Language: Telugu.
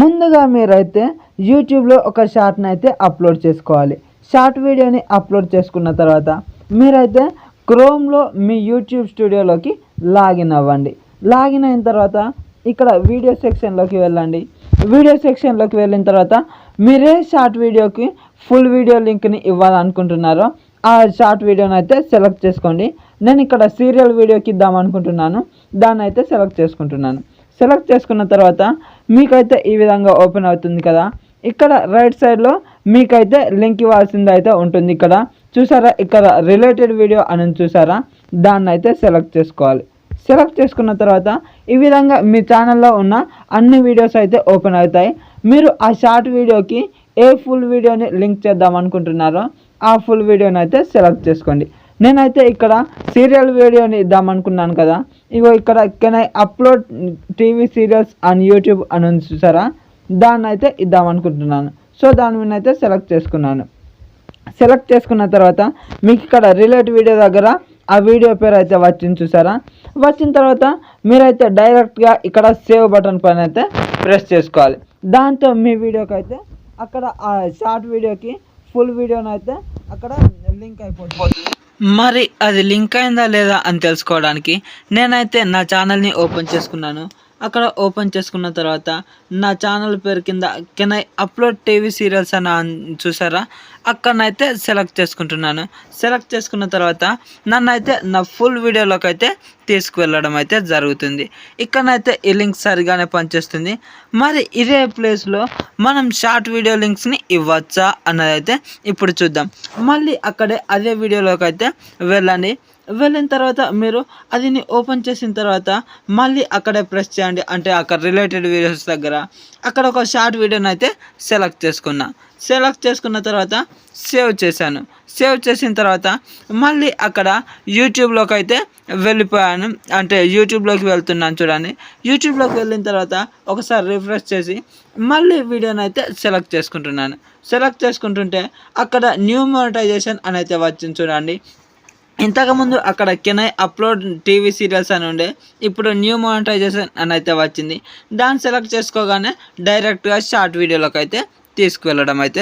ముందుగా మీరైతే యూట్యూబ్లో ఒక షార్ట్ని అయితే అప్లోడ్ చేసుకోవాలి. షార్ట్ వీడియోని అప్లోడ్ చేసుకున్న తర్వాత మీరైతే క్రోమ్లో మీ యూట్యూబ్ స్టూడియోలోకి లాగిన్ అవ్వండి. లాగిన్ అయిన తర్వాత ఇక్కడ వీడియో సెక్షన్లోకి వెళ్ళండి. వీడియో సెక్షన్లోకి వెళ్ళిన తర్వాత మీరే షార్ట్ వీడియోకి ఫుల్ వీడియో లింక్ని ఇవ్వాలనుకుంటున్నారో ఆ షార్ట్ వీడియోని అయితే సెలెక్ట్ చేసుకోండి. నేను ఇక్కడ సీరియల్ వీడియోకి ఇద్దాం అనుకుంటున్నాను, దాన్ని అయితే సెలెక్ట్ చేసుకుంటున్నాను. సెలెక్ట్ చేసుకున్న తర్వాత మీకైతే ఈ విధంగా ఓపెన్ అవుతుంది కదా. ఇక్కడ రైట్ సైడ్లో మీకైతే లింక్ ఇవ్వాల్సింది అయితే ఉంటుంది. ఇక్కడ చూసారా, ఇక్కడ రిలేటెడ్ వీడియో అని చూసారా, దాన్ని అయితే సెలెక్ట్ చేసుకోవాలి. సెలెక్ట్ చేసుకున్న తర్వాత ఈ విధంగా మీ ఛానల్లో ఉన్న అన్ని వీడియోస్ అయితే ఓపెన్ అవుతాయి. మీరు ఆ షార్ట్ వీడియోకి ఏ ఫుల్ వీడియోని లింక్ చేద్దాం అనుకుంటున్నారో ఆ ఫుల్ వీడియోని అయితే సెలెక్ట్ చేసుకోండి. నేనైతే ఇక్కడ సీరియల్ వీడియోని ఇద్దాం అనుకున్నాను కదా. ఇగో ఇక్కడ can I upload TV serials on YouTube అని చూసారా, దాన్ని అయితే ఇద్దాం అనుకుంటున్నాను. సో దాని మీద అయితే సెలెక్ట్ చేసుకున్నాను. సెలెక్ట్ చేసుకున్న తర్వాత మీకు ఇక్కడ రిలేట్ వీడియో దగ్గర ఆ వీడియో పేరు అయితే వచ్చింది చూసారా. వచ్చిన తర్వాత మీరైతే డైరెక్ట్గా ఇక్కడ సేవ్ బటన్ పైన అయితే ప్రెస్ చేసుకోవాలి. దాంతో మీ వీడియోకి అయితే అక్కడ ఆ షార్ట్ వీడియోకి ఫుల్ వీడియోని అయితే అక్కడ లింక్ అయిపోతుంది. మరి అది లింక్ అయిందా లేదా అని తెలుసుకోవడానికి నేనైతే నా ఛానల్ని ఓపెన్ చేసుకున్నాను. అక్కడ ఓపెన్ చేసుకున్న తర్వాత నా ఛానల్ పేరు కింద can I upload TV serials అని చూసారా, అక్కడనైతే సెలెక్ట్ చేసుకుంటున్నాను. సెలెక్ట్ చేసుకున్న తర్వాత నన్ను అయితే నా ఫుల్ వీడియోలోకి అయితే తీసుకువెళ్ళడం అయితే జరుగుతుంది. ఇక్కడనైతే ఈ లింక్ సరిగానే పనిచేస్తుంది. మరి ఇదే ప్లేస్లో మనం షార్ట్ వీడియో లింక్స్ని ఇవ్వచ్చా అన్నది అయితే ఇప్పుడు చూద్దాం. మళ్ళీ అక్కడే అదే వీడియోలోకి అయితే వెళ్ళండి. వెళ్ళిన తర్వాత మీరు అదిని ఓపెన్ చేసిన తర్వాత మళ్ళీ అక్కడే ప్రెస్ చేయండి. అంటే అక్కడ రిలేటెడ్ వీడియోస్ దగ్గర అక్కడ ఒక షార్ట్ వీడియోని అయితే సెలెక్ట్ చేసుకున్నా. సెలెక్ట్ చేసుకున్న తర్వాత సేవ్ చేశాను. సేవ్ చేసిన తర్వాత మళ్ళీ అక్కడ యూట్యూబ్లోకి అయితే వెళ్ళిపోయాను. అంటే యూట్యూబ్లోకి వెళ్తున్నాను చూడండి. యూట్యూబ్లోకి వెళ్ళిన తర్వాత ఒకసారి రిఫ్రెష్ చేసి మళ్ళీ వీడియోని అయితే సెలెక్ట్ చేసుకుంటున్నాను. సెలెక్ట్ చేసుకుంటుంటే అక్కడ న్యూ మానిటైజేషన్ అని అయితే వచ్చింది చూడండి. ఇంతకుముందు అక్కడ can I upload TV serials అని ఉండే, ఇప్పుడు న్యూ మానిటైజేషన్ అని అయితే వచ్చింది. దాన్ని సెలెక్ట్ చేసుకోగానే డైరెక్ట్గా షార్ట్ వీడియోలోకి అయితే తీసుకువెళ్ళడం అయితే